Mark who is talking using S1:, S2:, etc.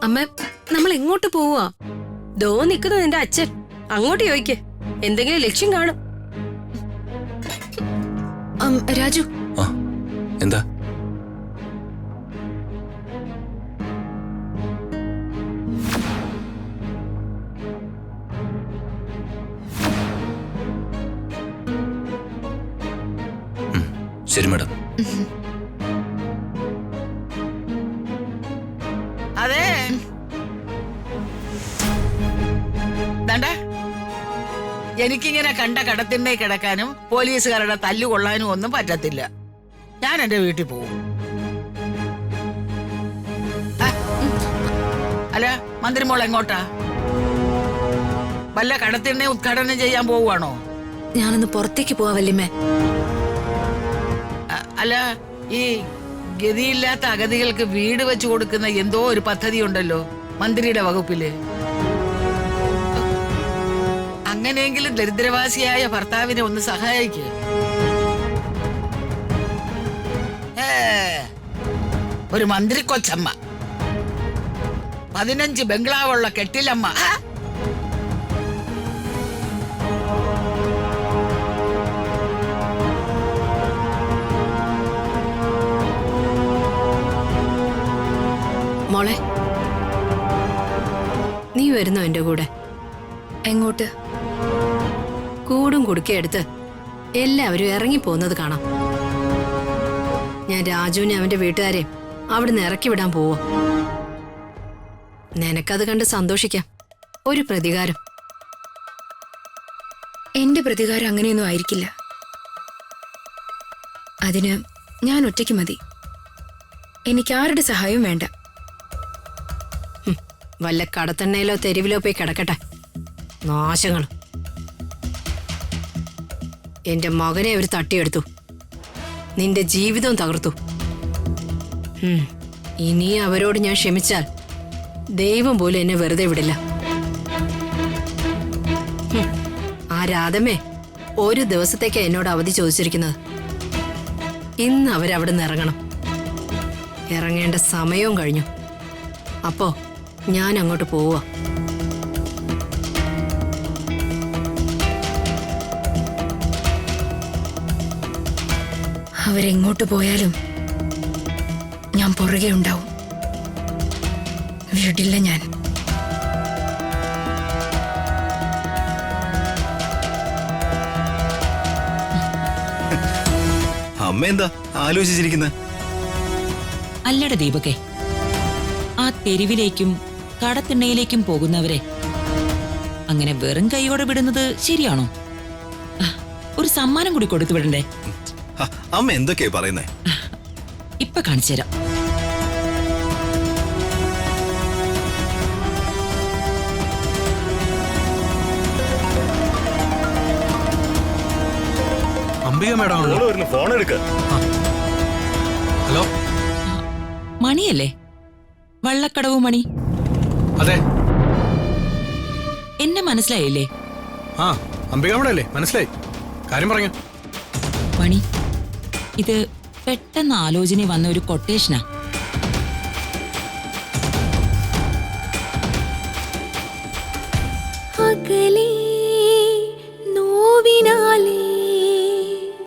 S1: അമ്മ, നമ്മൾ എങ്ങോട്ട് പോവാ? ദോ നിൽക്കുന്നു നിന്റെ അച്ഛൻ. അങ്ങോട്ട് ചോദിക്ക്, എന്തെങ്കിലും ലക്ഷ്യം കാണും.
S2: രാജു,
S3: എന്താ? ശരി മാഡം.
S4: അതെ, എനിക്കിങ്ങനെ കണ്ട കടത്തിണ്ണേ കിടക്കാനും പോലീസുകാരുടെ തല്ലുകൊള്ളാനും ഒന്നും പറ്റത്തില്ല. ഞാൻ എന്റെ വീട്ടിൽ പോവും. അല്ല, മന്ത്രിമോൾ എങ്ങോട്ടാ? വല്ല കടത്തിണ്ണെ ഉദ്ഘാടനം ചെയ്യാൻ പോവുകയാണോ?
S2: ഞാനൊന്ന് പുറത്തേക്ക് പോവാ വല്യമ്മേ.
S4: അല്ല, ഈ ഗതിയില്ലാത്ത അഗതികൾക്ക് വീട് വെച്ചു കൊടുക്കുന്ന എന്തോ ഒരു പദ്ധതി ഉണ്ടല്ലോ മന്ത്രിയുടെ വകുപ്പില്. അങ്ങനെയെങ്കിലും ദരിദ്രവാസിയായ ഭർത്താവിനെ ഒന്ന് സഹായിക്ക്. ഒരു മന്ത്രി കൊച്ചമ്മ, 15 ബംഗ്ലാവുള്ള കെട്ടിലമ്മ.
S1: മോളെ, നീ വരുന്നോ എന്റെ കൂടെ?
S2: എങ്ങോട്ട്?
S1: കൂടും കുടുക്കയെടുത്ത് എല്ലാവരും ഇറങ്ങിപ്പോകുന്നത് കാണാം. ഞാൻ രാജുവിനെ അവന്റെ വീട്ടുകാരെയും അവിടുന്ന് ഇറക്കി വിടാൻ പോവാ. നിനക്കത് കണ്ട് സന്തോഷിക്കാം. ഒരു പ്രതികാരം.
S2: എന്റെ പ്രതികാരം അങ്ങനെയൊന്നും ആയിരിക്കില്ല. അതിന് ഞാൻ ഒറ്റയ്ക്ക് മതി. എനിക്ക് ആരുടെ സഹായവും വേണ്ട.
S1: വല്ല കടത്തെണ്ണയിലോ തെരുവിലോ പോയി കിടക്കട്ടെ. നാശങ്ങൾ. എന്റെ മകനെ അവർ തട്ടിയെടുത്തു. നിന്റെ ജീവിതവും തകർത്തു. ഇനി അവരോട് ഞാൻ ക്ഷമിച്ചാൽ ദൈവം പോലും എന്നെ വെറുതെ വിടില്ല. ആ രാധമേ ഒരു ദിവസത്തേക്ക് എന്നോട് അവധി ചോദിച്ചിരിക്കുന്നത്. ഇന്ന് അവരവിടെ നിന്ന് ഇറങ്ങണം. ഇറങ്ങേണ്ട സമയവും കഴിഞ്ഞു. അപ്പോ ഞാൻ അങ്ങോട്ട് പോവാ.
S2: അവരെങ്ങോട്ട് പോയാലും ഞാൻ പുറകെ ഉണ്ടാവും. വിടില്ല ഞാൻ.
S3: അമ്മ എന്താ ആലോചിച്ചിരിക്കുന്നത്?
S5: അല്ലട ദീപകെ, ആ തെരുവിലേക്കും കടത്തിണ്ണയിലേക്കും പോകുന്നവരെ അങ്ങനെ വെറും കൈയോടെ വിടുന്നത് ശരിയാണോ? ഒരു സമ്മാനം കൂടി കൊടുത്തു വിടണ്ടേ?
S3: അമ്മ എന്തൊക്കെയാ പറയുന്നേ?
S5: ഇപ്പൊ കാണിച്ചുതരാം.
S6: അംബിക മേഡം
S3: ഫോൺ എടുക്ക.
S6: ഹലോ,
S5: മണിയല്ലേ? വള്ളക്കടവ് മണി.
S6: അതെ.
S5: എന്നെ മനസ്സിലായില്ലേ?
S6: ആ, അംബിക മേഡം അല്ലേ? മനസ്സിലായി. കാര്യം പറഞ്ഞു.
S5: മണി, ഇത് പെട്ടെന്ന് ആലോചന വന്ന ഒരു കൊട്ടേഷനാ.